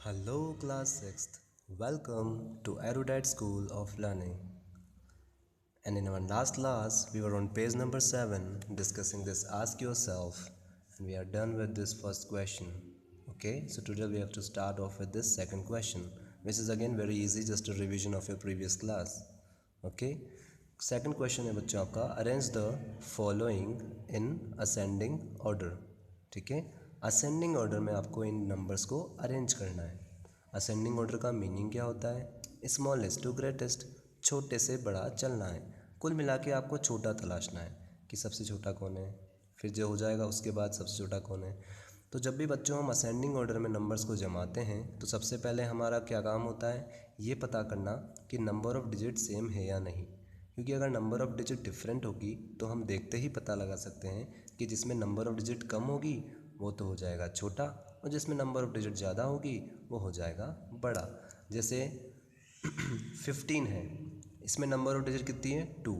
Hello, class 6th. Welcome to Erudite School of Learning. And in our last class, we were on page number 7 discussing this ask yourself, and we are done with this first question. Okay, so today we have to start off with this second question, which is again very easy, just a revision of your previous class. Okay, second question है बच्चों आपका, arrange the following in ascending order. ठीक है, ascending order में आपको इन numbers को arrange करना है. असेंडिंग ऑर्डर का मीनिंग क्या होता है? स्मॉलेस्ट टू ग्रेटेस्ट, छोटे से बड़ा चलना है. कुल मिला के आपको छोटा तलाशना है कि सबसे छोटा कौन है, फिर जो हो जाएगा उसके बाद सबसे छोटा कौन है. तो जब भी बच्चों हम असेंडिंग ऑर्डर में नंबर्स को जमाते हैं तो सबसे पहले हमारा क्या काम होता है, ये पता करना कि नंबर ऑफ़ डिजिट सेम है या नहीं. क्योंकि अगर नंबर ऑफ़ डिजिट डिफरेंट होगी तो हम देखते ही पता लगा सकते हैं कि जिसमें नंबर ऑफ़ डिजिट कम होगी वो तो हो जाएगा छोटा, और जिसमें नंबर ऑफ़ डिजिट ज़्यादा होगी वो हो जाएगा बड़ा. जैसे 15 है, इसमें नंबर ऑफ़ डिजिट कितनी है 2,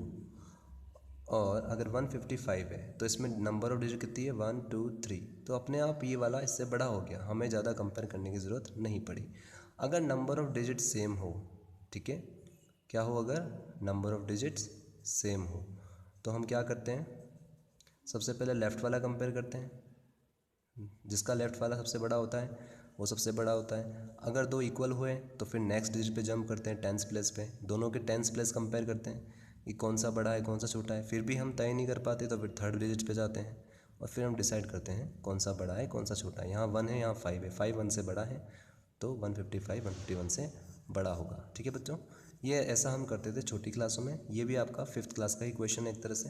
और अगर 155 है तो इसमें नंबर ऑफ़ डिजिट कितनी है 1 2 3. तो अपने आप ये वाला इससे बड़ा हो गया, हमें ज़्यादा कंपेयर करने की ज़रूरत नहीं पड़ी. अगर नंबर ऑफ़ डिजिट सेम हो, ठीक है, क्या हो, अगर नंबर ऑफ़ डिजिट्स सेम हो तो हम क्या करते हैं, सबसे पहले लेफ़्ट वाला कंपेयर करते हैं. जिसका लेफ़्ट वाला सबसे बड़ा होता है वो सबसे बड़ा होता है. अगर दो इक्वल हुए तो फिर नेक्स्ट डिजिट पे जंप करते हैं, टेंस प्लेस पे, दोनों के टेंस प्लेस कंपेयर करते हैं कि कौन सा बड़ा है कौन सा छोटा है. फिर भी हम तय नहीं कर पाते तो फिर थर्ड डिजिट पे जाते हैं और फिर हम डिसाइड करते हैं कौन सा बड़ा है कौन सा छोटा है. यहाँ 1 है, यहाँ 5 है, 5 1 से बड़ा है तो 155 151 से बड़ा होगा. ठीक है बच्चों, ये ऐसा हम करते थे छोटी क्लासों में. ये भी आपका 5th क्लास का ही क्वेश्चन है एक तरह से,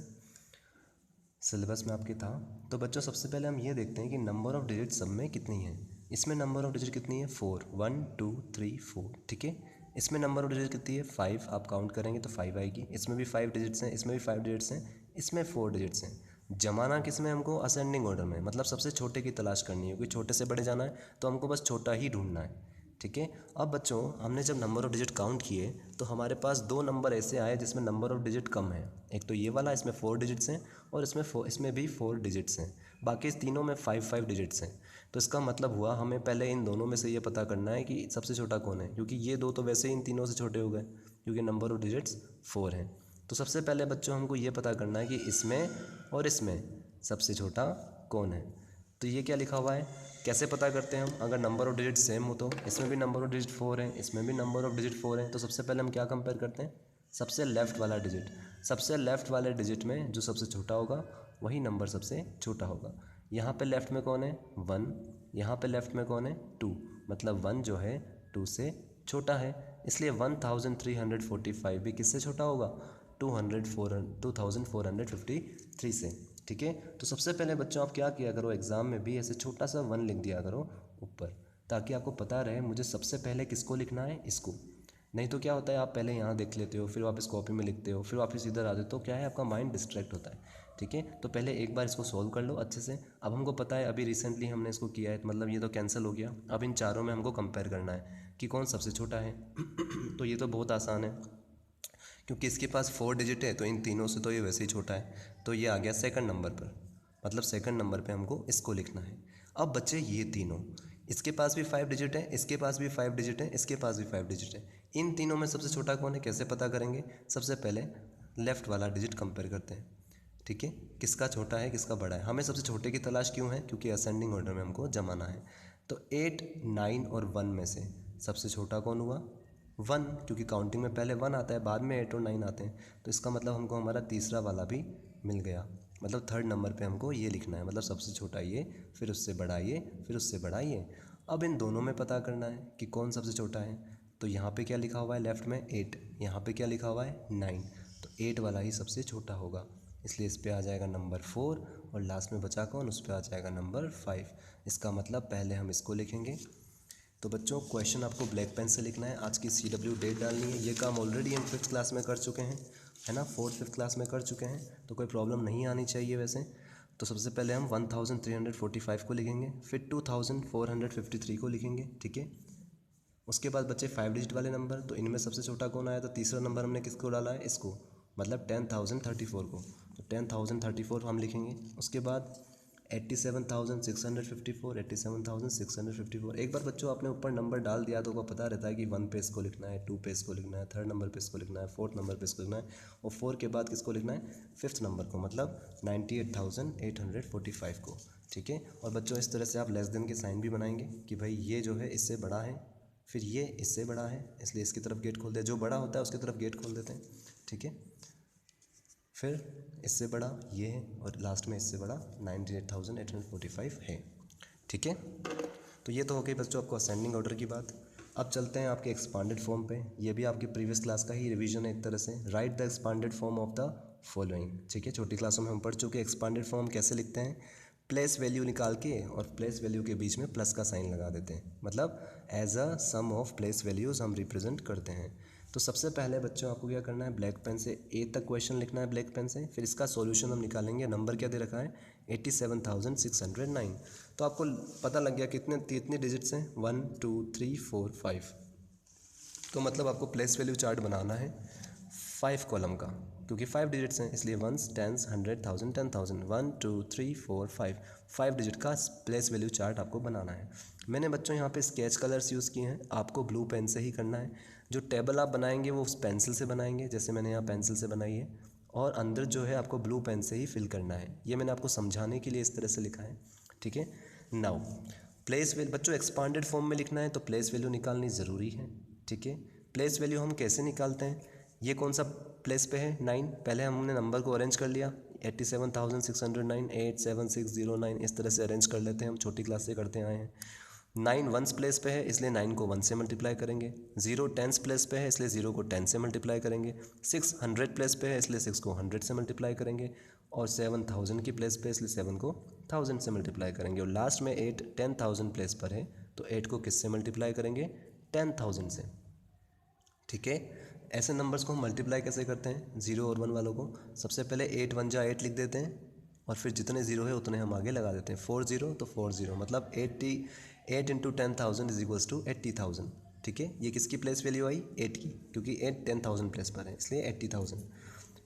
सिलेबस में आपके था. तो बच्चों सबसे पहले हम ये देखते हैं कि नंबर ऑफ़ डिजिट सब में कितनी है. इसमें नंबर ऑफ़ डिजिट कितनी है 4, 1 2 3 4. ठीक है, इसमें नंबर ऑफ़ डिजिट कितनी है 5, आप काउंट करेंगे तो 5 आएगी. इसमें भी 5 डिजिट्स हैं, इसमें भी 5 डिजिट्स हैं, इसमें 4 डिजिट्स हैं. जमाना किस में हमको, असेंडिंग ऑर्डर में, मतलब सबसे छोटे की तलाश करनी है, क्योंकि छोटे से बड़े जाना है तो हमको बस छोटा ही ढूंढना है. ठीक है, अब बच्चों हमने जब नंबर ऑफ़ डिजिट काउंट किए तो हमारे पास दो नंबर ऐसे आए जिसमें नंबर ऑफ़ डिजिट कम है. एक तो ये वाला, इसमें 4 डिजिट्स हैं, और इसमें भी 4 डिजिट्स हैं. बाकी इस तीनों में 5 डिजिट्स हैं. तो इसका मतलब हुआ हमें पहले इन दोनों में से ये पता करना है कि सबसे छोटा कौन है, क्योंकि ये दो तो वैसे ही इन तीनों से छोटे हो गए क्योंकि नंबर ऑफ़ डिजिट्स 4 हैं. तो सबसे पहले बच्चों हमको ये पता करना है कि इसमें और इसमें सबसे छोटा कौन है. तो ये क्या लिखा हुआ है, कैसे पता करते हैं हम, अगर नंबर ऑफ़ डिजिट सेम हो तो इसमें भी नंबर ऑफ़ डिजिट 4 है, इसमें भी नंबर ऑफ़ डिजिट 4 है. तो सबसे पहले हम क्या कंपेयर करते हैं, सबसे लेफ़्ट वाला डिजिट. सबसे लेफ़्ट वाले डिजिट में जो सबसे छोटा होगा वही नंबर सबसे छोटा होगा. यहाँ पे लेफ़्ट में कौन है 1, यहाँ पे लेफ़्ट में कौन है 2, मतलब 1 जो है 2 से छोटा है. इसलिए 1345 भी किससे छोटा होगा, 2453 से. ठीक है, तो सबसे पहले बच्चों आप क्या किया करो, एग्ज़ाम में भी ऐसे छोटा सा 1 लिख दिया करो ऊपर, ताकि आपको पता रहे मुझे सबसे पहले किसको लिखना है, इसको. नहीं तो क्या होता है, आप पहले यहाँ देख लेते हो, फिर वापस कॉपी में लिखते हो, फिर वापस इधर आ जाते हो, तो क्या है आपका माइंड डिस्ट्रैक्ट होता है. ठीक है, तो पहले एक बार इसको सॉल्व कर लो अच्छे से. अब हमको पता है अभी रिसेंटली हमने इसको किया है, मतलब ये तो कैंसिल हो गया. अब इन चारों में हमको कंपेयर करना है कि कौन सबसे छोटा है. तो ये तो बहुत आसान है, क्योंकि इसके पास 4 डिजिट है तो इन तीनों से तो ये वैसे ही छोटा है. तो ये आ गया सेकंड नंबर पर, मतलब सेकंड नंबर पे हमको इसको लिखना है. अब बच्चे ये तीनों, इसके पास भी 5 डिजिट है, इसके पास भी 5 डिजिट है, इसके पास भी 5 डिजिट है. इन तीनों में सबसे छोटा कौन है, कैसे पता करेंगे, सबसे पहले लेफ़्ट वाला डिजिट कंपेयर करते हैं. ठीक है, किसका छोटा है किसका बड़ा है. हमें सबसे छोटे की तलाश क्यों है, क्योंकि असेंडिंग ऑर्डर में हमको जमाना है. तो 8 9 और 1 में से सबसे छोटा कौन हुआ 1, क्योंकि काउंटिंग में पहले 1 आता है बाद में 8 और 9 आते हैं. तो इसका मतलब हमको हमारा तीसरा वाला भी मिल गया, मतलब थर्ड नंबर पे हमको ये लिखना है, मतलब सबसे छोटा ये, फिर उससे बड़ा ये, फिर उससे बड़ा ये. अब इन दोनों में पता करना है कि कौन सबसे छोटा है. तो यहाँ पे क्या लिखा हुआ है लेफ़्ट में 8, यहाँ पे क्या लिखा हुआ है 9, तो 8 वाला ही सबसे छोटा होगा. इसलिए इस पे आ जाएगा नंबर 4, और लास्ट में बचा कौन, उस पर आ जाएगा नंबर 5. इसका मतलब पहले हम इसको लिखेंगे. तो बच्चों क्वेश्चन आपको ब्लैक पेन से लिखना है, आज की CW डेट डालनी है. ये काम ऑलरेडी हम 5th क्लास में कर चुके हैं, है ना, 4th 5th क्लास में कर चुके हैं, तो कोई प्रॉब्लम नहीं आनी चाहिए वैसे. तो सबसे पहले हम 1345 को लिखेंगे, फिर 2453 को लिखेंगे. ठीक है, उसके बाद बच्चे 5 डिजिट वाले नंबर, तो इनमें सबसे छोटा कौन आया, तो तीसरा नंबर हमने किसको डाला है, इसको, मतलब 10034 को. तो 10034 हम लिखेंगे. उसके बाद 87,654, 87,654। एक बार बच्चों आपने ऊपर नंबर डाल दिया तो आपको पता रहता है कि 1 पे इसको लिखना है, 2 पे इसको लिखना है, 3rd नंबर पे इसको लिखना है, 4th नंबर पे इसको लिखना है, और 4 के बाद किसको लिखना है, 5th नंबर को, मतलब 98,845 को। ठीक है, और बच्चों इस तरह से आप लेस देन के साइन भी बनाएंगे कि भाई ये जो है इससे बड़ा है, फिर ये इससे बड़ा है, इसलिए इसकी तरफ गेट खोल दे, जो बड़ा होता है उसकी तरफ गेट खोल देते हैं। ठीक है, फिर इससे बड़ा ये है, और लास्ट में इससे बड़ा 98,845 है। ठीक है, तो ये तो हो गई बच्चों आपको असेंडिंग ऑर्डर की बात। अब चलते हैं आपके एक्सपांडेड फॉर्म पे। ये भी आपकी प्रीवियस क्लास का ही रिवीजन है एक तरह से। Right the expanded form of the following. ठीक है, छोटी क्लासों में हम पढ़ चुके हैं एक्सपांडेड फॉर्म कैसे लिखते हैं। प्लेस वैल्यू निकाल के और प्लेस वैल्यू के बीच में प्लस का साइन लगा देते हैं, मतलब as a sum of place values हम रिप्रेजेंट करते हैं। तो सबसे पहले बच्चों आपको क्या करना है, ब्लैक पेन से ए तक क्वेश्चन लिखना है ब्लैक पेन से, फिर इसका सॉल्यूशन हम निकालेंगे। नंबर क्या दे रखा है, 87,609। तो आपको पता लग गया कितने डिजिट्स हैं, 1 2 3 4 5। तो मतलब आपको प्लेस वैल्यू चार्ट बनाना है 5 कॉलम का, क्योंकि 5 डिजिट्स हैं, इसलिए 1s 10s 100 1000 10,000 1 2 3 4 5 डिजिट का प्लेस वैल्यू चार्ट आपको बनाना है। मैंने बच्चों यहाँ पे स्केच कलर्स यूज़ किए हैं, आपको ब्लू पेन से ही करना है। जो टेबल आप बनाएंगे वो उस पेंसिल से बनाएंगे, जैसे मैंने यहाँ पेंसिल से बनाई है, और अंदर जो है आपको ब्लू पेन से ही फिल करना है। ये मैंने आपको समझाने के लिए इस तरह से लिखा है। ठीक है, नाउ प्लेस वैल्यू बच्चों एक्सपांडेड फॉर्म में लिखना है तो प्लेस वैल्यू निकालनी ज़रूरी है। ठीक है, प्लेस वैल्यू हम कैसे निकालते हैं, ये कौन सा प्लेस पे है, 9। पहले हमने नंबर को अरेंज कर लिया, 87,609 87609, इस तरह से अरेंज कर लेते हैं, हम छोटी क्लास से करते आए हैं। 9 वंस प्लेस पे है, इसलिए 9 को 1 से मल्टीप्लाई करेंगे। 0 टेंस प्लेस पे है, इसलिए 0 को 10 से मल्टीप्लाई करेंगे। 6 100 प्लेस पे है, इसलिए 6 को 100 से मल्टीप्लाई करेंगे। और 7 1000 की प्लेस पे, इसलिए 7 को 1000 से मल्टीप्लाई करेंगे। और लास्ट में 8 10,000 प्लेस पर है, तो 8 को किससे मल्टीप्लाई करेंगे, 10,000 से। ठीक है, ऐसे नंबर्स को हम मल्टीप्लाई कैसे करते हैं, 0 और 1 वालों को। सबसे पहले 8 1 जा 8 लिख देते हैं, और फिर जितने 0 है उतने हम आगे लगा देते हैं। 4 0 तो 4 0, मतलब 8 इंटू 10,000 इज इक्वल्स टू 80,000। ठीक है, ये किसकी प्लेस वैल्यू आई, 8 की, क्योंकि 8 10,000 प्लेस पर है, इसलिए 80,000।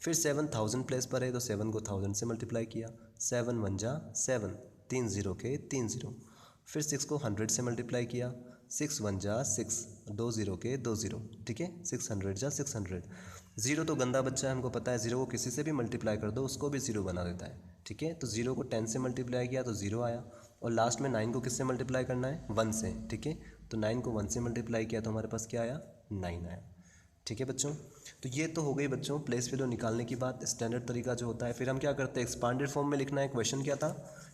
फिर 7 1000 प्लेस पर है, तो 7 को 1000 से मल्टीप्लाई किया। 7 1 जा 7, 3 0 के 3 0। फिर 6 को 100 से मल्टीप्लाई किया। 6 1 जा 6, 2 0 के 2 0। ठीक है, 600 जा 600। 0 तो गंदा बच्चा है, हमको पता है, 0 को किसी से भी मल्टीप्लाई कर दो उसको भी 0 बना देता है। ठीक है, तो 0 को 10 से मल्टीप्लाई किया तो 0 आया। और लास्ट में 9 को किससे मल्टीप्लाई करना है, 1 से। ठीक है, तो 9 को 1 से मल्टीप्लाई किया तो हमारे पास क्या आया, 9 आया। ठीक है बच्चों, तो ये तो हो गई बच्चों प्लेस वैल्यू निकालने की बात, स्टैंडर्ड तरीका जो होता है। फिर हम क्या करते हैं, एक्सपांडेड फॉर्म में लिखना है। क्वेश्चन क्या था,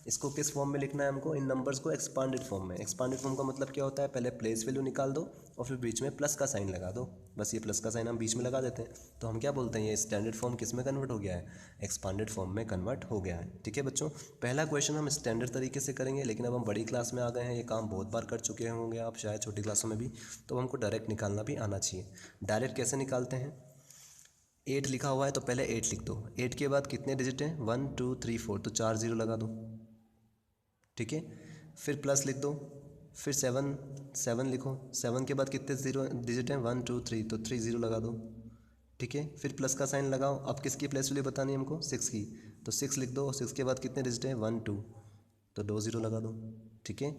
इसको किस फॉर्म में लिखना है हमको, इन नंबर्स को एक्सपांडेड फॉर्म में। एक्सपांडेड फॉर्म का मतलब क्या होता है, पहले प्लेस वैल्यू निकाल दो और फिर बीच में प्लस का साइन लगा दो। बस ये प्लस का साइन हम बीच में लगा देते हैं, तो हम क्या बोलते हैं, ये स्टैंडर्ड फॉर्म किस में कन्वर्ट हो गया है, एक्सपांडेड फॉर्म में कन्वर्ट हो गया है। ठीक है बच्चों, पहला क्वेश्चन हम स्टैंडर्ड तरीके से करेंगे, लेकिन अब हम बड़ी क्लास में आ गए हैं, ये काम बहुत बार कर चुके होंगे आप शायद छोटी क्लासों में भी, तो हमको डायरेक्ट निकालना भी आना चाहिए। डायरेक्ट कैसे निकालते हैं, 8 लिखा हुआ है तो पहले 8 लिख दो। 8 के बाद कितने डिजिट हैं, 1 2 3 4, तो 4 0 लगा दो। ठीक है, फिर प्लस लिख दो। फिर 7 लिखो। 7 के बाद कितने डिजिट हैं, 1 2 3, तो 3 0 लगा दो। ठीक है, फिर प्लस का साइन लगाओ। अब किसकी प्लेस वैल्यू बतानी है हमको, 6 की, तो 6 लिख दो। 6 के बाद कितने डिजिट हैं, 1 2, तो 2 0 लगा दो। ठीक है,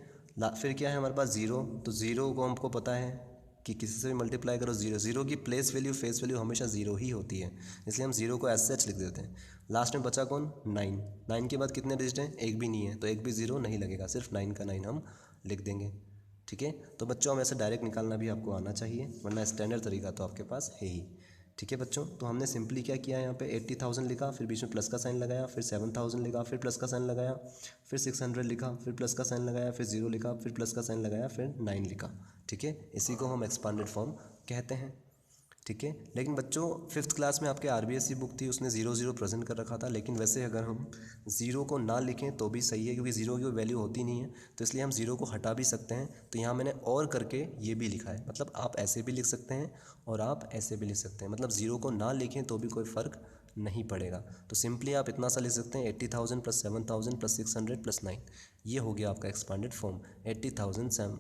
फिर क्या है हमारे पास 0, तो 0 को हमको पता है कि किसी से भी मल्टीप्लाई करो 0, 0 की प्लेस वैल्यू फेस वैल्यू हमेशा 0 ही होती है, इसलिए हम 0 को एज सच लिख देते हैं। लास्ट में बचा कौन, 9। 9 के बाद कितने डिजिट हैं, एक भी नहीं है, तो एक भी 0 नहीं लगेगा, सिर्फ 9 का 9 हम लिख देंगे। ठीक है, तो बच्चों हम ऐसे डायरेक्ट निकालना भी आपको आना चाहिए, वरना स्टैंडर्ड तरीका तो आपके पास है ही। ठीक है बच्चों, तो हमने सिंपली क्या किया, यहाँ पे 80,000 लिखा, फिर बीच में प्लस का साइन लगाया, फिर 7,000 लिखा, फिर प्लस का साइन लगाया, फिर 600 लिखा, फिर प्लस का साइन लगाया, फिर 0 लिखा, फिर प्लस का साइन लगाया, फिर 9 लिखा। ठीक है, इसी को हम एक्सपांडेड फॉर्म कहते हैं। ठीक है, लेकिन बच्चों 5th क्लास में आपके RBSC बुक थी, उसने 0 0 प्रेजेंट कर रखा था, लेकिन वैसे अगर हम 0 को ना लिखें तो भी सही है, क्योंकि 0 की कोई वैल्यू होती नहीं है, तो इसलिए हम 0 को हटा भी सकते हैं। तो यहाँ मैंने और करके ये भी लिखा है, मतलब आप ऐसे भी लिख सकते हैं और आप ऐसे भी लिख सकते हैं, मतलब 0 को ना लिखें तो भी कोई फ़र्क नहीं पड़ेगा। तो सिंपली आप इतना सा लिख सकते हैं, 80,000 प्लस 7,000 प्लस 600 प्लस 9, ये हो गया आपका एक्सपांडेड फॉर्म, 80,000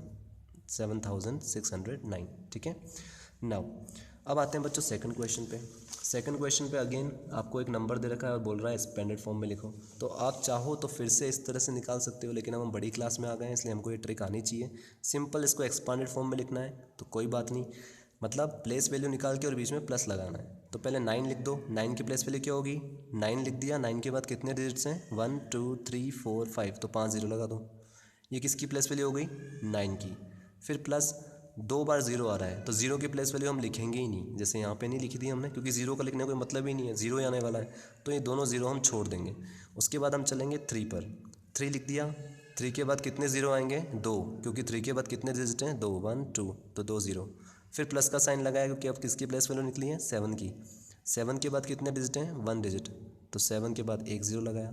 7,609। ठीक है, नाउ अब आते हैं बच्चों सेकंड क्वेश्चन पे। सेकंड क्वेश्चन पे अगेन आपको एक नंबर दे रखा है और बोल रहा है एक्सपेंडेड फॉर्म में लिखो। तो आप चाहो तो फिर से इस तरह से निकाल सकते हो, लेकिन अब हम बड़ी क्लास में आ गए हैं इसलिए हमको ये ट्रिक आनी चाहिए। सिंपल इसको एक्सपांडेड फॉर्म में लिखना है तो कोई बात नहीं, मतलब प्लेस वैल्यू निकाल के और बीच में प्लस लगाना है। तो पहले 9 लिख दो, 9 की प्लेस वैल्यू क्या होगी, 9 लिख दिया। 9 के बाद कितने डिजिट्स हैं, 1 2 3 4 5, तो 5 जीरो लगा दो। ये किसकी प्लेस वैल्यू हो गई, 9 की। फिर प्लस 2 बार जीरो आ रहा है तो जीरो की प्लेस वैल्यू हम लिखेंगे ही नहीं, जैसे यहाँ पे नहीं लिखी थी हमने, क्योंकि जीरो का लिखने का कोई मतलब ही नहीं है, जीरो ही आने वाला है, तो ये दोनों जीरो हम छोड़ देंगे। उसके बाद हम चलेंगे 3 पर, 3 लिख दिया। 3 के बाद कितने जीरो आएंगे, 2, क्योंकि 3 के बाद कितने डिजिट हैं, 2 1 2, तो 2 जीरो। फिर प्लस का साइन लगाया क्योंकि अब किसकी प्लेस वैल्यू निकली है, 7 की। 7 के बाद कितने डिजिट हैं, 1 डिजिट, तो 7 के बाद एक जीरो लगाया।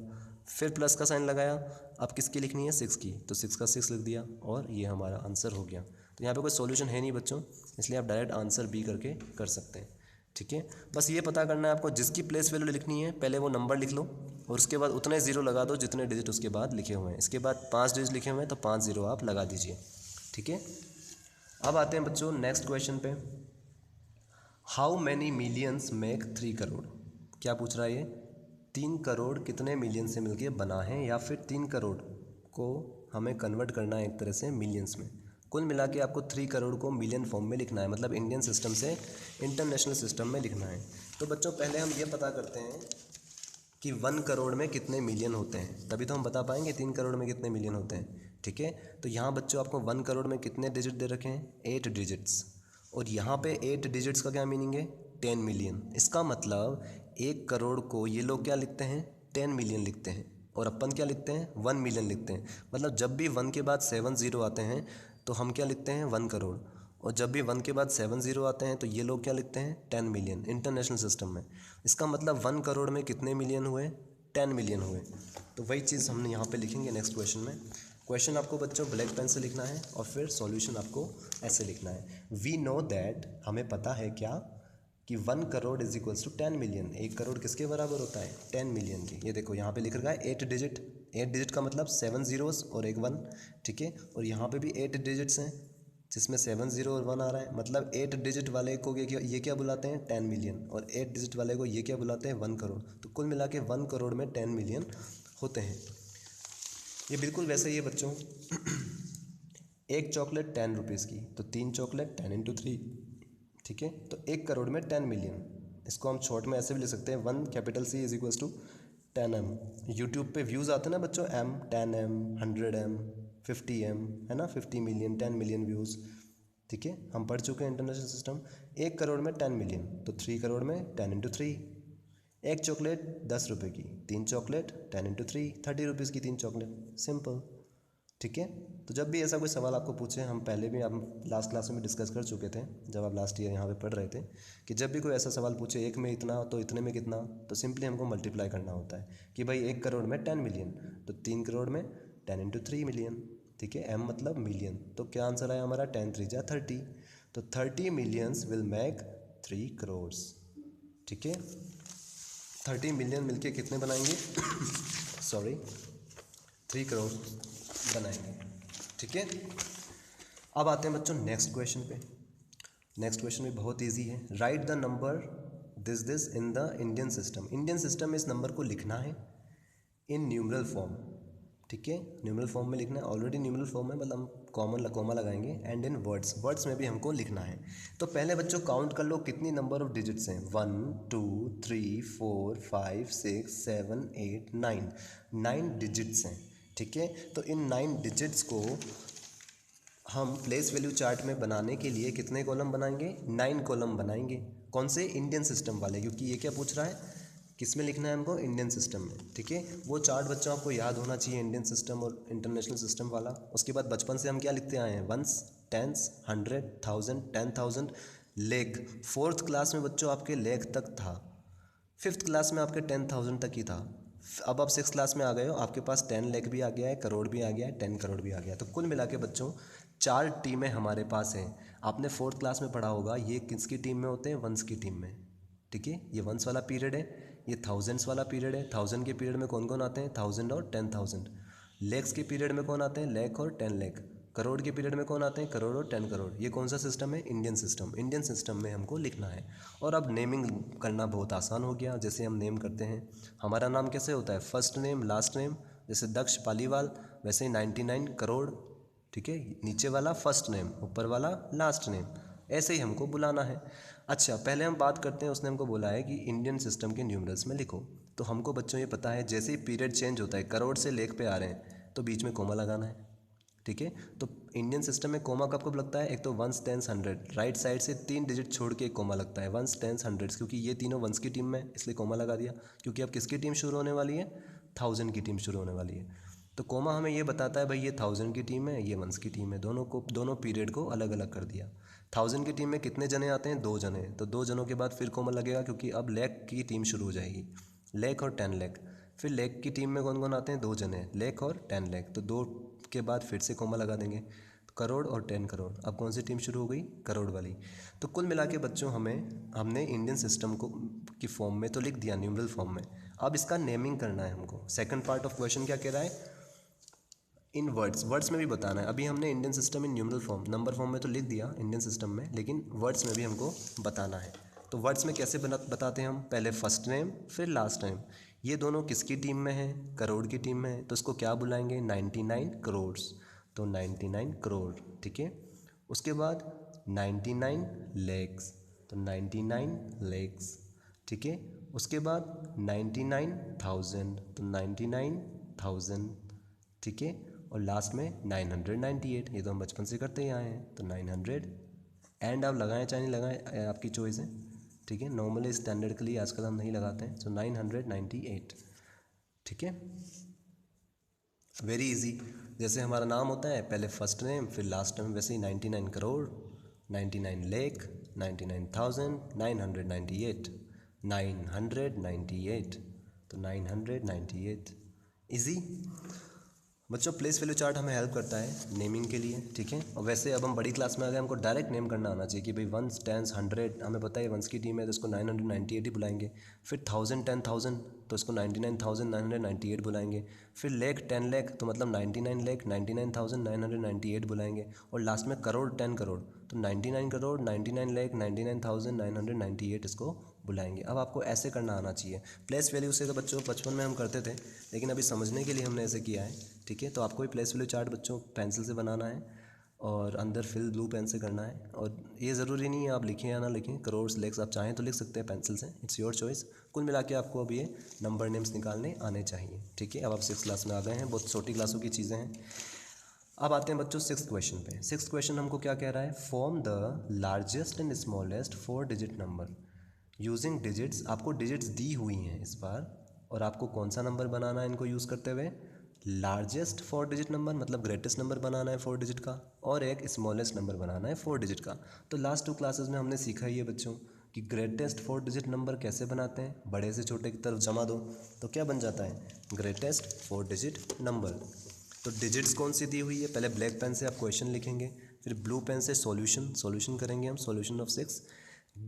फिर प्लस का साइन लगाया, अब किसकी लिखनी है, 6 की, तो 6 का 6 लिख दिया और ये हमारा आंसर हो गया। तो यहाँ पे कोई सॉल्यूशन है नहीं बच्चों, इसलिए आप डायरेक्ट आंसर बी करके कर सकते हैं। ठीक है, बस ये पता करना है आपको, जिसकी प्लेस वैल्यू लिखनी है पहले वो नंबर लिख लो और उसके बाद उतने जीरो लगा दो जितने डिजिट उसके बाद लिखे हुए हैं। इसके बाद 5 डिजिट लिखे हुए हैं तो 5 जीरो आप लगा दीजिए। ठीक है, अब आते हैं बच्चों नेक्स्ट क्वेश्चन पे। How many millions make 3 crore. क्या पूछ रहा है ये, 3 करोड़ कितने मिलियन से मिलके बना है, या फिर 3 करोड़ को हमें कन्वर्ट करना है एक तरह से मिलियंस में। कुल मिला के आपको 3 करोड़ को मिलियन फॉर्म में लिखना है, मतलब इंडियन सिस्टम से इंटरनेशनल सिस्टम में लिखना है। तो बच्चों पहले हम ये पता करते हैं कि 1 करोड़ में कितने मिलियन होते हैं, तभी तो हम बता पाएंगे 3 करोड़ में कितने मिलियन होते हैं। ठीक है, तो यहाँ बच्चों आपको 1 करोड़ में कितने डिजिट दे रखे हैं, 8 डिजिट्स, और यहाँ पे 8 डिजिट्स का क्या मीनिंग है, 10 मिलियन। इसका मतलब 1 करोड़ को ये लोग क्या लिखते हैं, 10 मिलियन लिखते हैं, और अपन क्या लिखते हैं, 1 मिलियन लिखते हैं। मतलब जब भी 1 के बाद 7 जीरो आते हैं तो हम क्या लिखते हैं, 1 करोड़, और जब भी 1 के बाद 7 जीरो आते हैं तो ये लोग क्या लिखते हैं, 10 मिलियन इंटरनेशनल सिस्टम में। इसका मतलब 1 करोड़ में कितने मिलियन हुए, 10 मिलियन हुए। तो वही चीज़ हमने यहाँ पे लिखेंगे नेक्स्ट क्वेश्चन में। क्वेश्चन आपको बच्चों ब्लैक पेन से लिखना है और फिर सॉल्यूशन आपको ऐसे लिखना है। वी नो दैट, हमें पता है क्या, कि 1 crore is equals to 10 million. 1 crore किसके बराबर होता है, 10 मिलियन की। ये देखो यहाँ पे लिख रखा है 8 डिजिट, 8 डिजिट का मतलब 7 जीरोस और एक 1। ठीक है, और यहाँ पे भी 8 डिजिट्स हैं जिसमें 7 जीरो और 1 आ रहा है, मतलब 8 डिजिट वाले को ये क्या बुलाते हैं, 10 मिलियन, और 8 डिजिट वाले को ये क्या बुलाते हैं, 1 करोड़। तो कुल मिला के 1 करोड़ में 10 मिलियन होते हैं। ये बिल्कुल वैसे ही है बच्चों। एक चॉकलेट 10 रुपीज़ की, तो 3 चॉकलेट 10 इंटू 3। ठीक है, तो 1 करोड़ में 10 मिलियन। इसको हम शॉर्ट में ऐसे भी लिख सकते हैं, 1 capital C is equals to 10M। YouTube पे व्यूज़ आते हैं ना बच्चों, M 10M 100M 50M, है ना, 50 मिलियन 10 मिलियन व्यूज़। ठीक है, हम पढ़ चुके हैं इंटरनेशनल सिस्टम। 1 करोड़ में 10 मिलियन, तो 3 करोड़ में 10 इंटू 3। एक चॉकलेट 10 रुपये की, 3 चॉकलेट 10 इंटू 3, 30 रुपीज़ की 3 चॉकलेट, सिंपल। ठीक है, तो जब भी ऐसा कोई सवाल आपको पूछे, हम पहले भी हम लास्ट क्लास में डिस्कस कर चुके थे जब आप लास्ट ईयर यहाँ पे पढ़ रहे थे, कि जब भी कोई ऐसा सवाल पूछे एक में इतना तो इतने में कितना, तो सिंपली हमको मल्टीप्लाई करना होता है कि भाई 1 करोड़ में 10 मिलियन, तो 3 करोड़ में 10 इंटू 3 मिलियन। ठीक है, M मतलब मिलियन, तो क्या आंसर आया हमारा, 10 3 जा 30, तो 30 मिलियंस विल मेक 3 करोड़। ठीक है, 30 मिलियन मिलके कितने बनाएंगे सॉरी 3 करोड़ बनाएंगे। ठीक है, अब आते हैं बच्चों नेक्स्ट क्वेश्चन पे। नेक्स्ट क्वेश्चन भी बहुत इजी है। Right the number this in the Indian system. Indian system में इस नंबर को लिखना है इन न्यूमरल फॉर्म। ठीक है, न्यूमरल फॉर्म में लिखना है, ऑलरेडी न्यूमरल फॉर्म है, मतलब हम कॉमा लगाएंगे, एंड इन वर्ड्स, वर्ड्स में भी हमको लिखना है। तो पहले बच्चों काउंट कर लो कितनी नंबर ऑफ डिजिट्स हैं, 1 2 3 4 5 6 7 8 9, 9 डिजिट्स हैं। ठीक है, तो इन 9 डिजिट्स को हम प्लेस वैल्यू चार्ट में बनाने के लिए कितने कॉलम बनाएंगे, 9 कॉलम बनाएंगे। कौन से, इंडियन सिस्टम वाले, क्योंकि ये क्या पूछ रहा है, किस में लिखना है हमको, इंडियन सिस्टम में। ठीक है, वो चार्ट बच्चों आपको याद होना चाहिए, इंडियन सिस्टम और इंटरनेशनल सिस्टम वाला। उसके बाद बचपन से हम क्या लिखते आए हैं, 1s 10s 100 1000 10,000 लेख। 4th क्लास में बच्चों आपके लेख तक था, 5th क्लास में आपके 10,000 तक ही था। अब आप 6th क्लास में आ गए हो, आपके पास 10 लाख भी आ गया है, करोड़ भी आ गया है, 10 करोड़ भी आ गया है। तो कुल मिला के बच्चों 4 टीमें हमारे पास हैं। आपने 4th क्लास में पढ़ा होगा, ये किसकी टीम में होते हैं, 1s की टीम में। ठीक है, ये 1s वाला पीरियड है, ये 1000s वाला पीरियड है। 1000 के पीरियड में कौन कौन आते हैं, 1000 और 10,000। लैक्स के पीरियड में कौन आते हैं, लाख और 10 लाख। करोड़ के पीरियड में कौन आते हैं, करोड़ और 10 करोड़। ये कौन सा सिस्टम है, इंडियन सिस्टम। इंडियन सिस्टम में हमको लिखना है। और अब नेमिंग करना बहुत आसान हो गया। जैसे हम नेम करते हैं, हमारा नाम कैसे होता है, फर्स्ट नेम लास्ट नेम। जैसे दक्ष पालीवाल, वैसे ही 99 करोड़, ठीक है, नीचे वाला फर्स्ट नेम, ऊपर वाला लास्ट नेम, ऐसे ही हमको बुलाना है। अच्छा, पहले हम बात करते हैं, उसने हमको बोला है कि इंडियन सिस्टम के न्यूमरल्स में लिखो। तो हमको बच्चों ये पता है, जैसे ही पीरियड चेंज होता है, करोड़ से लेख पे आ रहे हैं, तो बीच में कोमा लगाना है, ठीक है। तो इंडियन सिस्टम में कोमा कब कब लगता है, एक तो ones tens hundred, right side से 3 डिजिट छोड़ के एक कोमा लगता है, वंस टेंस हंड्रेड्स, क्योंकि ये तीनों वंस की टीम में, इसलिए कोमा लगा दिया। क्योंकि अब किसकी टीम शुरू होने वाली है, 1000 की टीम शुरू होने वाली है। तो कोमा हमें ये बताता है भाई ये 1000 की टीम है, ये वंस की टीम है, दोनों पीरियड को अलग अलग कर दिया। 1000 की टीम में कितने जने आते हैं, 2 जने, तो 2 जनों के बाद फिर कोमा लगेगा, क्योंकि अब लेख की टीम शुरू हो जाएगी, लेख और 10 लेख। फिर लेख की टीम में कौन कौन आते हैं, 2 जने, लेख और 10 लेख, तो 2 के बाद फिर से कोमा लगा देंगे, करोड़ और 10 करोड़। अब कौन सी टीम शुरू हो गई, करोड़ वाली। तो कुल मिला के बच्चों हमने इंडियन सिस्टम को की फॉर्म में तो लिख दिया, न्यूमरल फॉर्म में। अब इसका नेमिंग करना है हमको। सेकंड पार्ट ऑफ क्वेश्चन क्या कह रहा है, इन वर्ड्स में भी बताना है। अभी हमने Indian system in numeral form, number form में तो लिख दिया इंडियन सिस्टम में, लेकिन वर्ड्स में भी हमको बताना है। तो वर्ड्स में कैसे बताते हैं हम, पहले फर्स्ट नेम फिर लास्ट नेम। ये दोनों किसकी टीम में है, करोड़ की टीम में है, तो इसको क्या बुलाएंगे, 99 करोड़। तो 99 करोड़, ठीक है। उसके बाद 99 लेग्स, तो 99 लेग्स, ठीक है। उसके बाद 99,000, तो 99,000, ठीक है। और लास्ट में 998, ये तो हम बचपन से करते ही आए हैं, तो 900। एंड आप लगाएं चाहे नहीं लगाएं, आपकी चॉइस है, ठीक है। नॉर्मली स्टैंडर्ड के लिए आजकल हम नहीं लगाते हैं, सो 998, ठीक है। Very easy. जैसे हमारा नाम होता है, पहले फर्स्ट नेम फिर लास्ट नेम, वैसे ही 99 करोड़, 99 लेख, 99,000, 998, 998, तो 998 इजी। बच्चों प्लेस वैल्यू चार्ट हमें हेल्प करता है नेमिंग के लिए, ठीक है। और वैसे अब हम बड़ी क्लास में आ गए, हमको डायरेक्ट नेम करना आना चाहिए कि भाई वंस टेंस 100, हमें पता है वंस की टीम है तो इसको 998 ही बुलाएंगे। फिर 1000 10,000, तो इसको 99,998 बुलाएंगे। फिर लेख 10 लेख, तो मतलब 99 लेख 99,998 बुलाएंगे। और लास्ट में करोड़ 10 करोड़, तो 99 करोड़ 99 लेख 99,998 इसको बुलाएंगे। अब आपको ऐसे करना आना चाहिए। प्लेस वैल्यू से तो बच्चों बचपन में हम करते थे, लेकिन अभी समझने के लिए हमने ऐसे किया है, ठीक है। तो आपको भी प्लेस वैल्यू चार्ट बच्चों पेंसिल से बनाना है और अंदर फिल ब्लू पेन से करना है। और ये ज़रूरी नहीं है आप लिखें या ना लिखें, करोड़ लेक्स आप चाहें तो लिख सकते हैं पेंसिल से, इट्स योर चॉइस। कुल मिला के आपको अब ये नंबर नेम्स निकालने आने चाहिए, ठीक है। अब आप 6th क्लास में आ गए हैं, बहुत छोटी क्लासों की चीज़ें हैं। अब आते हैं बच्चों 6th क्वेश्चन पे। 6th क्वेश्चन हमको क्या कह रहा है, form the largest and smallest 4 digit number using digits. आपको डिजिट्स दी हुई हैं इस बार, और आपको कौन सा नंबर बनाना है इनको यूज़ करते हुए, लार्जेस्ट 4 डिजिट नंबर मतलब ग्रेटेस्ट नंबर बनाना है 4 डिजिट का, और एक स्मॉलेस्ट नंबर बनाना है 4 डिजिट का। तो लास्ट 2 क्लासेस में हमने सीखा ही है बच्चों कि ग्रेटेस्ट 4 डिजिट नंबर कैसे बनाते हैं, बड़े से छोटे की तरफ जमा दो तो क्या बन जाता है, ग्रेटेस्ट 4 डिजिट नंबर। तो डिजिट्स कौन सी दी हुई है, पहले ब्लैक पेन से आप क्वेश्चन लिखेंगे, फिर ब्लू पेन से सॉल्यूशन करेंगे हम, सॉल्यूशन ऑफ 6।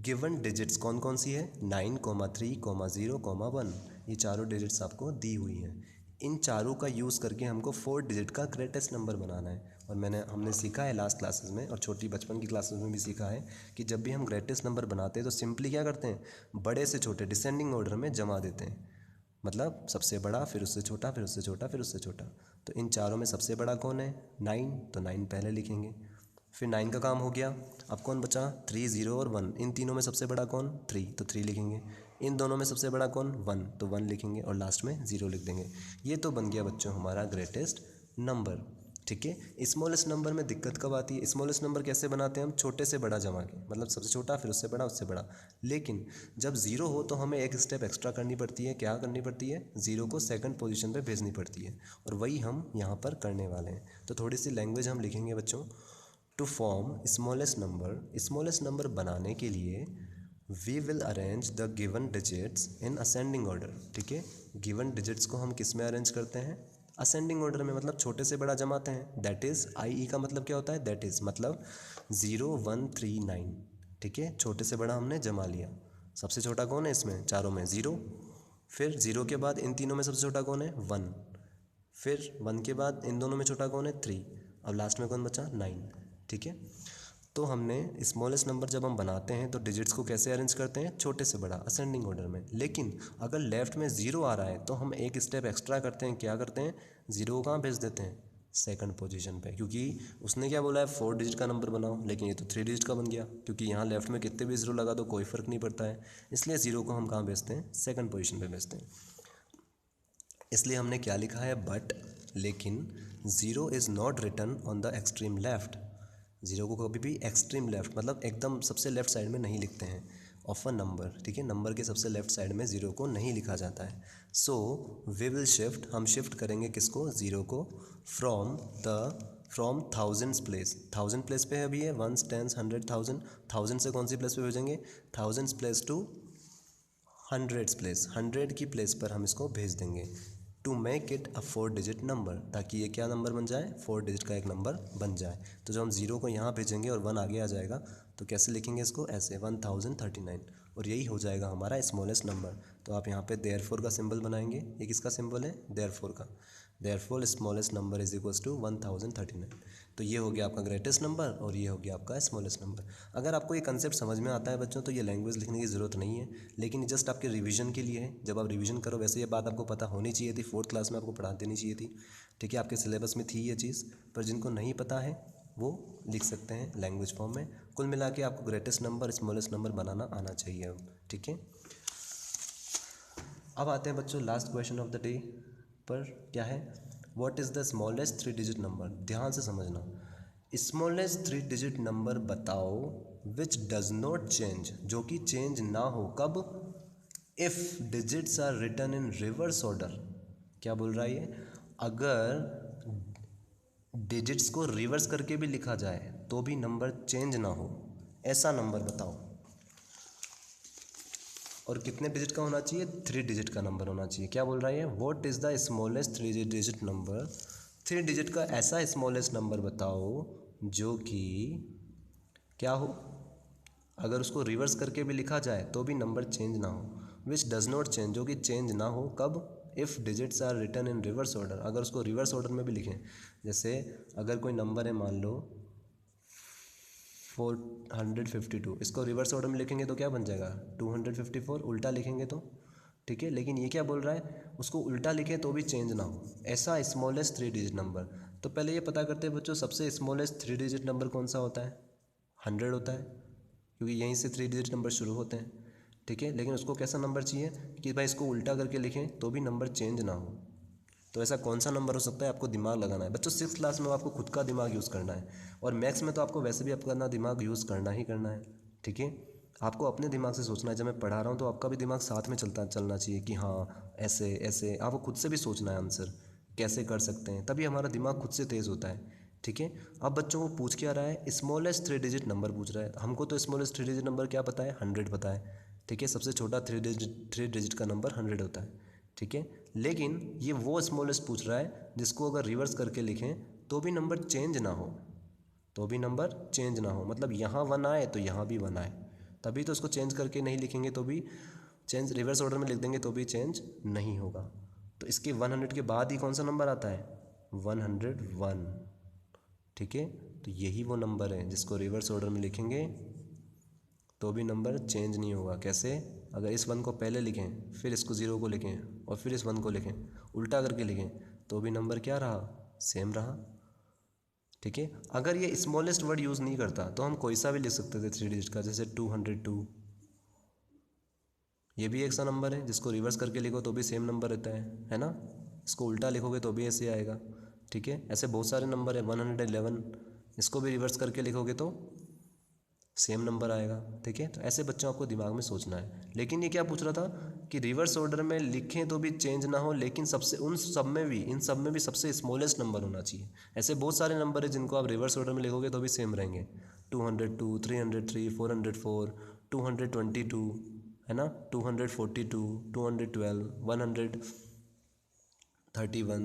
गिवन डिजिट्स कौन कौन सी है, 9, 3, 0, 1, ये चारों डिजिट्स आपको दी हुई हैं। इन चारों का यूज़ करके हमको 4 डिजिट का ग्रेटेस्ट नंबर बनाना है। और हमने सीखा है लास्ट क्लासेस में, और छोटी बचपन की क्लासेस में भी सीखा है कि जब भी हम ग्रेटेस्ट नंबर बनाते हैं तो सिंपली क्या करते हैं, बड़े से छोटे डिसेंडिंग ऑर्डर में जमा देते हैं। मतलब सबसे बड़ा, फिर उससे छोटा, फिर उससे छोटा, फिर उससे छोटा। तो इन चारों में सबसे बड़ा कौन है, 9, तो 9 पहले लिखेंगे। फिर 9 का काम हो गया। अब कौन बचा, 3, 0 और 1। इन तीनों में सबसे बड़ा कौन, 3, तो 3 लिखेंगे। इन दोनों में सबसे बड़ा कौन, 1, तो 1 लिखेंगे, और लास्ट में 0 लिख देंगे। ये तो बन गया बच्चों हमारा ग्रेटेस्ट नंबर, ठीक है। स्मॉलेस्ट नंबर में दिक्कत कब आती है, स्मॉलेस्ट नंबर कैसे बनाते हैं हम, छोटे से बड़ा जमा के, मतलब सबसे छोटा फिर उससे बड़ा उससे बड़ा। लेकिन जब 0 हो तो हमें एक स्टेप एक्स्ट्रा करनी पड़ती है, क्या करनी पड़ती है, 0 को सेकंड पोजीशन पे भेजनी पड़ती है, और वही हम यहाँ पर करने वाले हैं। तो थोड़ी सी लैंग्वेज हम लिखेंगे बच्चों। टू फॉर्म स्मॉलेस्ट नंबर बनाने के लिए we will arrange the given digits in ascending order, ठीक है। गिवन डिजिट्स को हम किस में अरेंज करते हैं, असेंडिंग ऑर्डर में, मतलब छोटे से बड़ा जमाते हैं। दैट इज़ आई का मतलब क्या होता है, दैट इज़ मतलब 0, 1, 3, 9, ठीक है। छोटे से बड़ा हमने जमा लिया। सबसे छोटा कौन है इसमें चारों में, 0। फिर 0 के बाद इन तीनों में सबसे छोटा कौन है, 1। फिर 1 के बाद इन दोनों में छोटा कौन है, 3। अब लास्ट में कौन बचा 9, ठीक है। तो हमने स्मॉलेस्ट नंबर जब हम बनाते हैं तो डिजिट्स को कैसे अरेंज करते हैं, छोटे से बड़ा असेंडिंग ऑर्डर में। लेकिन अगर लेफ्ट में 0 आ रहा है तो हम एक स्टेप एक्स्ट्रा करते हैं, क्या करते हैं, 0 को कहाँ भेज देते हैं, सेकंड पोजीशन पे, क्योंकि उसने क्या बोला है 4 डिजिट का नंबर बनाओ, लेकिन ये तो 3 डिजिट का बन गया, क्योंकि यहाँ लेफ्ट में कितने भी 0 लगा दो कोई फ़र्क नहीं पड़ता है, इसलिए 0 को हम कहाँ भेजते हैं, सेकंड पोजीशन पे भेजते हैं। इसलिए हमने क्या लिखा है, बट, लेकिन 0 is not written on the extreme left. 0 को कभी भी एक्सट्रीम लेफ्ट मतलब एकदम सबसे लेफ्ट साइड में नहीं लिखते हैं ऑफ अ नंबर, ठीक है। नंबर के सबसे लेफ्ट साइड में 0 को नहीं लिखा जाता है। सो वी विल शिफ्ट, हम शिफ्ट करेंगे किसको, 0 को, फ्रॉम थाउजेंड्स प्लेस, 1000 प्लेस पे अभी है, 1s 10s 100 1000, 1000 से कौन सी प्लेस पे भेजेंगे, thousands place to hundreds place, 100 की प्लेस पर हम इसको भेज देंगे, to make it a 4 digit number, ताकि ये क्या नंबर बन जाए, 4 डिजिट का एक नंबर बन जाए। तो जब हम 0 को यहाँ भेजेंगे और 1 आगे आ जाएगा तो कैसे लिखेंगे इसको, ऐसे 1039, और यही हो जाएगा हमारा स्मॉलेस्ट नंबर। तो आप यहाँ पे देयरफॉर का सिंबल बनाएंगे, ये किसका सिंबल है, देयरफॉर का, therefore smallest number is equals to 1039। तो ये हो गया आपका ग्रेटेस्ट नंबर और ये हो गया आपका स्मॉलेस्ट नंबर। अगर आपको ये कंसेप्ट समझ में आता है बच्चों तो ये लैंग्वेज लिखने की ज़रूरत नहीं है, लेकिन जस्ट आपके रिवीजन के लिए है। जब आप रिवीजन करो वैसे ये बात आपको पता होनी चाहिए थी, 4th क्लास में आपको पढ़ा देनी चाहिए थी, ठीक है, आपके सिलेबस में थी ये चीज़, पर जिनको नहीं पता है वो लिख सकते हैं लैंग्वेज फॉर्म में। कुल मिला के आपको ग्रेटेस्ट नंबर स्मॉलेस्ट नंबर बनाना आना चाहिए अब, ठीक है। अब आते हैं बच्चों last question of the day पर, क्या है, what is the smallest 3 digit number. ध्यान से समझना, स्मॉलेस्ट 3 डिजिट नंबर बताओ विच डज नॉट चेंज, जो कि चेंज ना हो, कब, if digits are written in reverse order. क्या बोल रहा है ये, अगर डिजिट्स को रिवर्स करके भी लिखा जाए तो भी नंबर चेंज ना हो, ऐसा नंबर बताओ। और कितने डिजिट का होना चाहिए, 3 डिजिट का नंबर होना चाहिए। क्या बोल रहा है, what is the smallest 3 digit number, 3 digit का ऐसा स्मॉलेस्ट नंबर बताओ जो कि क्या हो, अगर उसको रिवर्स करके भी लिखा जाए तो भी नंबर चेंज ना हो, विच डज नॉट चेंज, जो कि चेंज ना हो, कब, if digits are written in reverse order, अगर उसको रिवर्स ऑर्डर में भी लिखें। जैसे अगर कोई नंबर है मान लो 452, इसको रिवर्स ऑर्डर में लिखेंगे तो क्या बन जाएगा 254, उल्टा लिखेंगे तो, ठीक है। लेकिन ये क्या बोल रहा है, उसको उल्टा लिखें तो भी चेंज ना हो, ऐसा स्मॉलेस्ट 3 डिजिट नंबर। तो पहले ये पता करते हैं बच्चों, सबसे स्मॉलेस्ट 3 डिजिट नंबर कौन सा होता है, 100 होता है, क्योंकि यहीं से 3 डिजिट नंबर शुरू होते हैं, ठीक है। लेकिन उसको कैसा नंबर चाहिए कि भाई इसको उल्टा करके लिखें तो भी नंबर चेंज ना हो। तो ऐसा कौन सा नंबर हो सकता है, आपको दिमाग लगाना है बच्चों। 6th क्लास में आपको खुद का दिमाग यूज़ करना है, और मैथ्स में तो आपको वैसे भी अपना दिमाग यूज़ करना ही करना है, ठीक है। आपको अपने दिमाग से सोचना है, जब मैं पढ़ा रहा हूँ तो आपका भी दिमाग साथ में चलना चाहिए कि हाँ ऐसे ऐसे, आपको खुद से भी सोचना है आंसर कैसे कर सकते हैं, तभी हमारा दिमाग खुद से तेज़ होता है, ठीक है। अब बच्चों को पूछ क्या रहा है, स्मॉलेस्ट 3 डिजिट नंबर पूछ रहा है। हमको तो स्मॉलेस्ट 3 डिजिट नंबर क्या पता है, 100 पता है, ठीक है। सबसे छोटा 3 डिजिट का नंबर 100 होता है, ठीक है। लेकिन ये वो स्मॉलेस्ट पूछ रहा है जिसको अगर रिवर्स करके लिखें तो भी नंबर चेंज ना हो, तो भी नंबर चेंज ना हो, मतलब यहाँ 1 आए तो यहाँ भी 1 आए, तभी तो उसको चेंज करके नहीं लिखेंगे तो भी चेंज, रिवर्स ऑर्डर में लिख देंगे तो भी चेंज नहीं होगा। तो इसके 100 के बाद ही कौन सा नंबर आता है, 101, ठीक है। तो यही वो नंबर है जिसको रिवर्स ऑर्डर में लिखेंगे तो भी नंबर चेंज नहीं होगा। कैसे, अगर इस 1 को पहले लिखें फिर इसको 0 को लिखें और फिर इस 1 को लिखें, उल्टा करके लिखें तो भी नंबर क्या रहा, सेम रहा, ठीक है। अगर ये स्मॉलेस्ट वर्ड यूज़ नहीं करता तो हम कोई सा भी लिख सकते थे 3 डिजिट का, जैसे 202, ये भी एक सा नंबर है जिसको रिवर्स करके लिखो तो भी सेम नंबर रहता है ना। इसको उल्टा लिखोगे तो भी ऐसे आएगा, ठीक है। ऐसे बहुत सारे नंबर है, 111, इसको भी रिवर्स करके लिखोगे तो सेम नंबर आएगा, ठीक है। तो ऐसे बच्चों आपको दिमाग में सोचना है। लेकिन ये क्या पूछ रहा था कि रिवर्स ऑर्डर में लिखें तो भी चेंज ना हो, लेकिन सबसे इन सब में भी सबसे स्मॉलेस्ट नंबर होना चाहिए। ऐसे बहुत सारे नंबर है जिनको आप रिवर्स ऑर्डर में लिखोगे तो भी सेम रहेंगे, 202, 303, 404, 222, है ना, 242, 212, 131,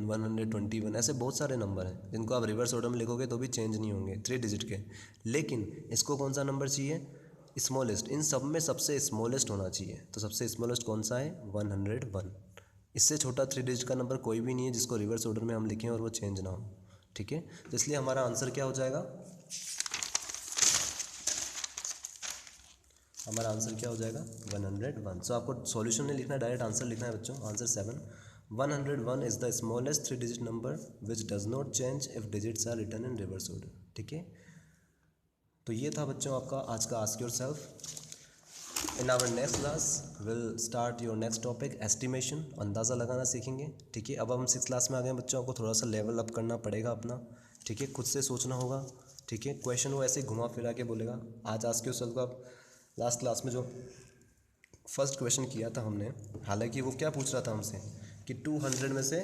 121, ऐसे बहुत सारे नंबर हैं जिनको आप रिवर्स ऑर्डर में लिखोगे तो भी चेंज नहीं होंगे 3 डिजिट के। लेकिन इसको कौन सा नंबर चाहिए, स्मॉलेस्ट, इन सब में सबसे स्मॉलेस्ट होना चाहिए। तो सबसे स्मॉलेस्ट कौन सा है, 101। इससे छोटा 3 डिजिट का नंबर कोई भी नहीं है जिसको रिवर्स ऑर्डर में हम लिखें और वो चेंज ना हो, ठीक है, तो इसलिए हमारा आंसर क्या हो जाएगा, हमारा आंसर क्या हो जाएगा 101। सो आपको सॉल्यूशन नहीं लिखना है, डायरेक्ट आंसर लिखना है बच्चों। Answer 7, 101 is the smallest 3 digit number which does not change if digits are written in reverse order. ठीक है, तो ये था बच्चों आपका आज का ask yourself. In our next class will start your next topic estimation, अंदाज़ा लगाना सीखेंगे। ठीक है, अब हम 6th क्लास में आ गए बच्चों, आपको थोड़ा सा लेवल अप करना पड़ेगा अपना। ठीक है, खुद से सोचना होगा। ठीक है, क्वेश्चन वो ऐसे घुमा फिरा के बोलेगा। आज आस्क योर सेल्फ का लास्ट क्लास में जो फर्स्ट क्वेश्चन किया था हमने, हालांकि वो क्या पूछ रहा था हमसे कि 200 में से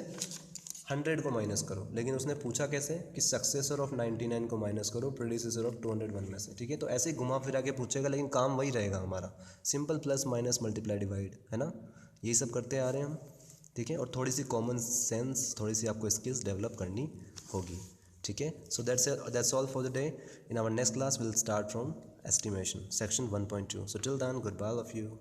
100 को माइनस करो, लेकिन उसने पूछा कैसे कि सक्सेसर ऑफ 99 को माइनस करो प्रेडिसेसर ऑफ 201 में से। ठीक है, तो ऐसे ही घुमा फिरा के पूछेगा, लेकिन काम वही रहेगा हमारा, simple plus minus multiply divide, है ना, यही सब करते आ रहे हैं हम। ठीक है, और थोड़ी सी कॉमन सेंस, थोड़ी सी आपको स्किल्स डेवलप करनी होगी। ठीक है, so that's all for the day. In our next class will start from estimation section 1.2. So till then, goodbye all of you.